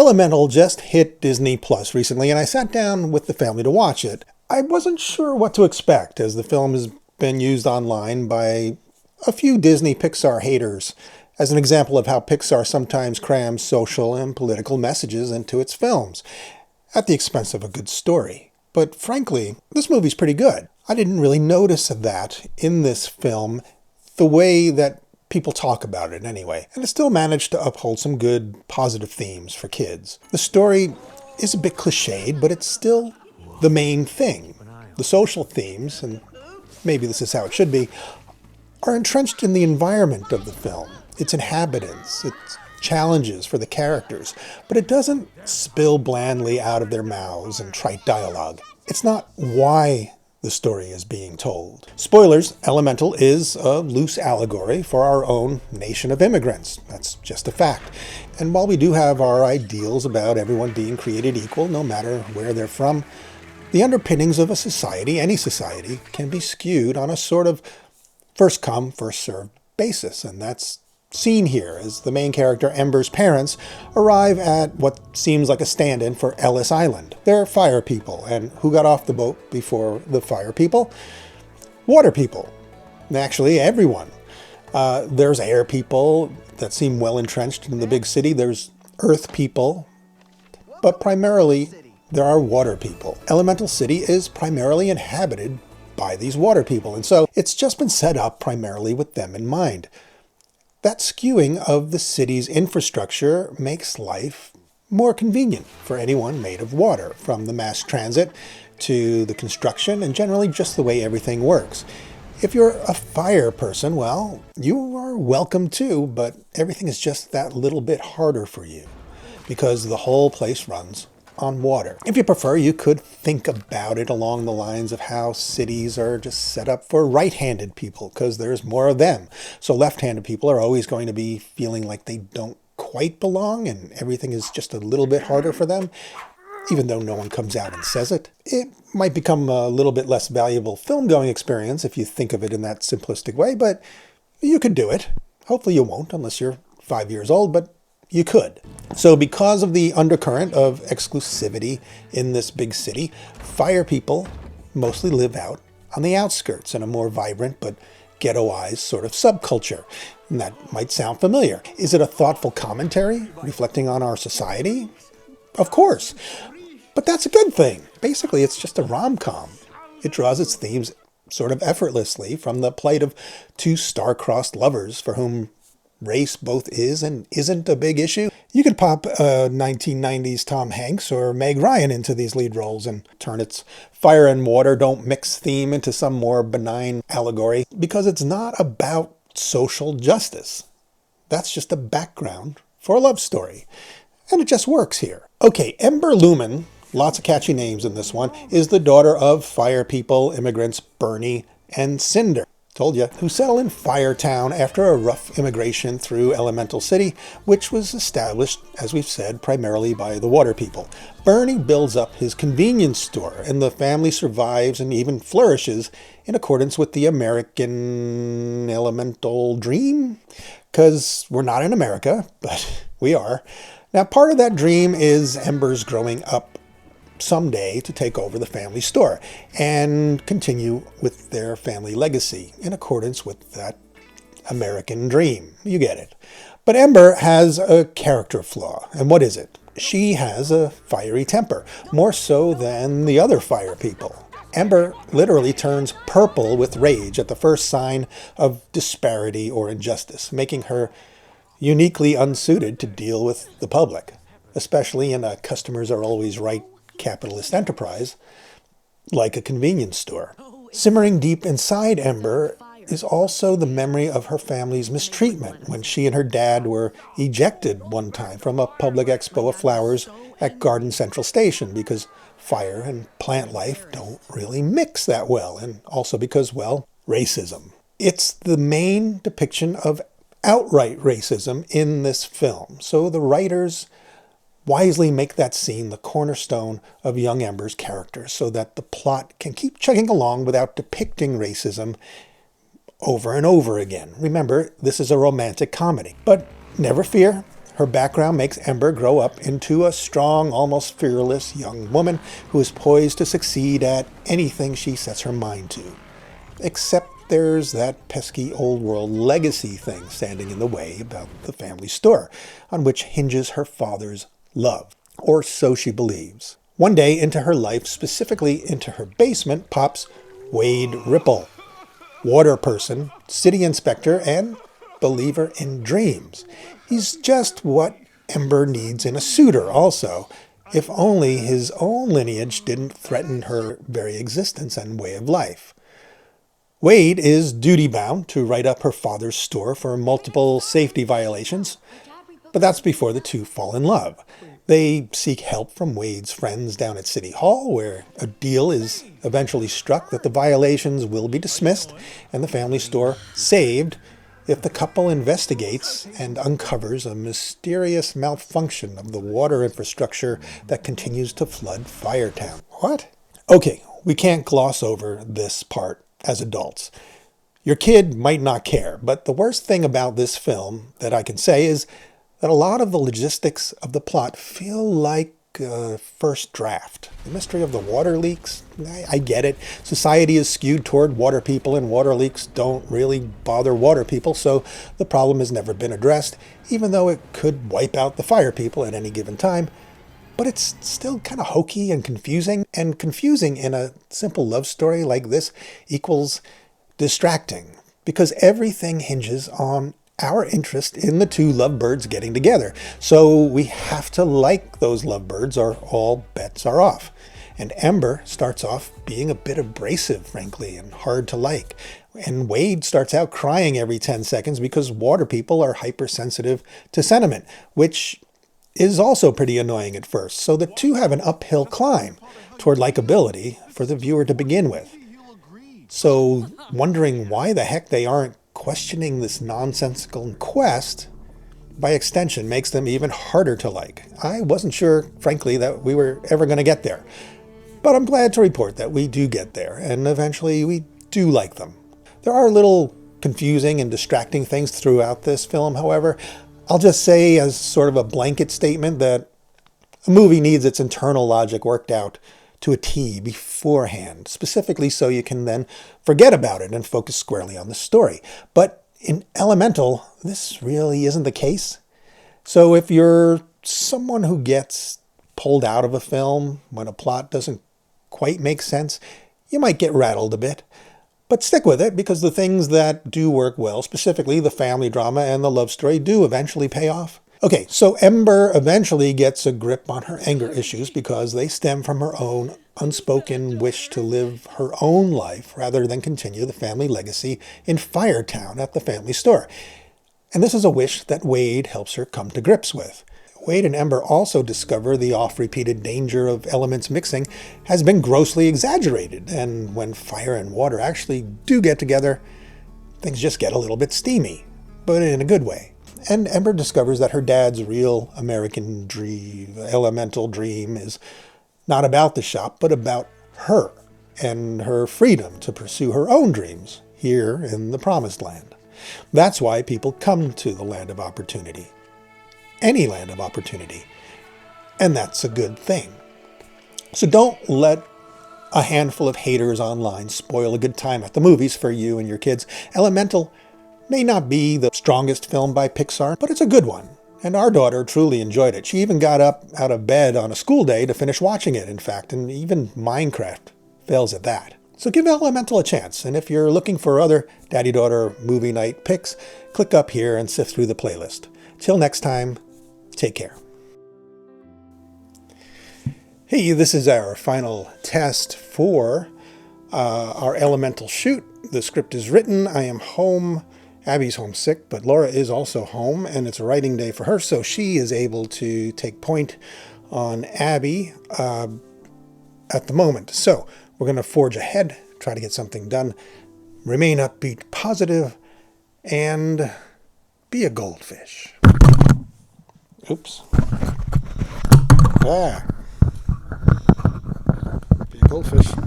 Elemental just hit Disney Plus recently, and I sat down with the family to watch it. I wasn't sure what to expect, as the film has been used online by a few Disney Pixar haters as an example of how Pixar sometimes crams social and political messages into its films, at the expense of a good story. But frankly, this movie's pretty good. I didn't really notice that in this film, the way that people talk about it anyway, and it still managed to uphold some good, positive themes for kids. The story is a bit cliched, but it's still the main thing. The social themes, and maybe this is how it should be, are entrenched in the environment of the film, its inhabitants, its challenges for the characters, but it doesn't spill blandly out of their mouths in trite dialogue. It's not why the story is being told. Spoilers, Elemental is a loose allegory for our own nation of immigrants. That's just a fact. And while we do have our ideals about everyone being created equal, no matter where they're from, the underpinnings of a society, any society, can be skewed on a sort of first come, first served basis. And that's seen here as the main character, Ember's parents, arrive at what seems like a stand-in for Ellis Island. They're fire people, and who got off the boat before the fire people? Water people. Actually, everyone. There's air people that seem well entrenched in the big city. There's earth people, but primarily there are water people. Elemental City is primarily inhabited by these water people, and so it's just been set up primarily with them in mind. That skewing of the city's infrastructure makes life more convenient for anyone made of water, from the mass transit to the construction and generally just the way everything works. If you're a fire person, well, you are welcome too, but everything is just that little bit harder for you because the whole place runs on water. If you prefer, you could think about it along the lines of how cities are just set up for right-handed people because there's more of them. So left-handed people are always going to be feeling like they don't quite belong and everything is just a little bit harder for them, even though no one comes out and says it. It might become a little bit less valuable film-going experience if you think of it in that simplistic way, but you could do it. Hopefully you won't unless you're 5 years old, but you could. So because of the undercurrent of exclusivity in this big city, fire people mostly live out on the outskirts in a more vibrant but ghettoized sort of subculture. And that might sound familiar. Is it a thoughtful commentary reflecting on our society? Of course. But that's a good thing. Basically, it's just a rom-com. It draws its themes sort of effortlessly from the plight of two star-crossed lovers for whom race both is and isn't a big issue. You could pop 1990s Tom Hanks or Meg Ryan into these lead roles and turn its fire and water don't mix theme into some more benign allegory, because it's not about social justice. That's just a background for a love story. And it just works here. Okay, Ember Lumen, lots of catchy names in this one, is the daughter of fire people, immigrants Bernie and Cinder. Told you, who settle in Firetown after a rough immigration through Elemental City, which was established, as we've said, primarily by the water people. Bernie builds up his convenience store, and the family survives and even flourishes in accordance with the American elemental dream. Because we're not in America, but we are. Now, part of that dream is Ember's growing up someday to take over the family store and continue with their family legacy in accordance with that American dream. You get it. But Ember has a character flaw. And what is it? She has a fiery temper, more so than the other fire people. Ember literally turns purple with rage at the first sign of disparity or injustice, making her uniquely unsuited to deal with the public, especially in a customers are always right capitalist enterprise like a convenience store. Simmering deep inside Ember is also the memory of her family's mistreatment when she and her dad were ejected one time from a public expo of flowers at Garden Central Station because fire and plant life don't really mix that well, and also because, well, racism. It's the main depiction of outright racism in this film, so the writers wisely make that scene the cornerstone of young Ember's character so that the plot can keep chugging along without depicting racism over and over again. Remember, this is a romantic comedy. But never fear, Her background makes Ember grow up into a strong, almost fearless young woman who is poised to succeed at anything she sets her mind to. Except there's that pesky old world legacy thing standing in the way about the family store, on which hinges her father's love, or so she believes. One day into her life, specifically into her basement, pops Wade Ripple, water person, city inspector, and believer in dreams. He's just what Ember needs in a suitor also, if only his own lineage didn't threaten her very existence and way of life. Wade is duty-bound to write up her father's store for multiple safety violations, but that's before the two fall in love. They seek help from Wade's friends down at City Hall, where a deal is eventually struck that the violations will be dismissed and the family store saved if the couple investigates and uncovers a mysterious malfunction of the water infrastructure that continues to flood Firetown. What? Okay, we can't gloss over this part as adults. Your kid might not care, but the worst thing about this film that I can say is that a lot of the logistics of the plot feel like a first draft. The mystery of the water leaks, I get it. Society is skewed toward water people, and water leaks don't really bother water people, so the problem has never been addressed, even though it could wipe out the fire people at any given time. But it's still kind of hokey and confusing in a simple love story like this equals distracting, because everything hinges on our interest in the two lovebirds getting together. So we have to like those lovebirds or all bets are off. And Ember starts off being a bit abrasive, frankly, and hard to like. And Wade starts out crying every 10 seconds because water people are hypersensitive to sentiment, which is also pretty annoying at first. So the two have an uphill climb toward likability for the viewer to begin with. So wondering why the heck they aren't questioning this nonsensical quest, by extension, makes them even harder to like. I wasn't sure, frankly, that we were ever going to get there. But I'm glad to report that we do get there, and eventually we do like them. There are little confusing and distracting things throughout this film, however. I'll just say as sort of a blanket statement that a movie needs its internal logic worked out to a T beforehand, specifically so you can then forget about it and focus squarely on the story. But in Elemental, this really isn't the case. So if you're someone who gets pulled out of a film when a plot doesn't quite make sense, you might get rattled a bit. But stick with it, because the things that do work well, specifically the family drama and the love story, do eventually pay off. Okay, so Ember eventually gets a grip on her anger issues because they stem from her own unspoken wish to live her own life rather than continue the family legacy in Firetown at the family store. And this is a wish that Wade helps her come to grips with. Wade and Ember also discover the oft-repeated danger of elements mixing has been grossly exaggerated, and when fire and water actually do get together, things just get a little bit steamy, but in a good way. And Ember discovers that her dad's real American dream, elemental dream, is not about the shop, but about her and her freedom to pursue her own dreams here in the Promised Land. That's why people come to the Land of Opportunity. Any land of opportunity. And that's a good thing. So don't let a handful of haters online spoil a good time at the movies for you and your kids. Elemental may not be the strongest film by Pixar, but it's a good one. And our daughter truly enjoyed it. She even got up out of bed on a school day to finish watching it, in fact, and even Minecraft fails at that. So give Elemental a chance, and if you're looking for other daddy-daughter movie night picks, click up here and sift through the playlist. Till next time, take care. Hey, this is our final test for our Elemental shoot. The script is written. I am home. Abby's homesick, but Laura is also home, and it's a writing day for her, so she is able to take point on Abby at the moment. So we're going to forge ahead, try to get something done, remain upbeat, positive, and be a goldfish. Oops. Be a goldfish.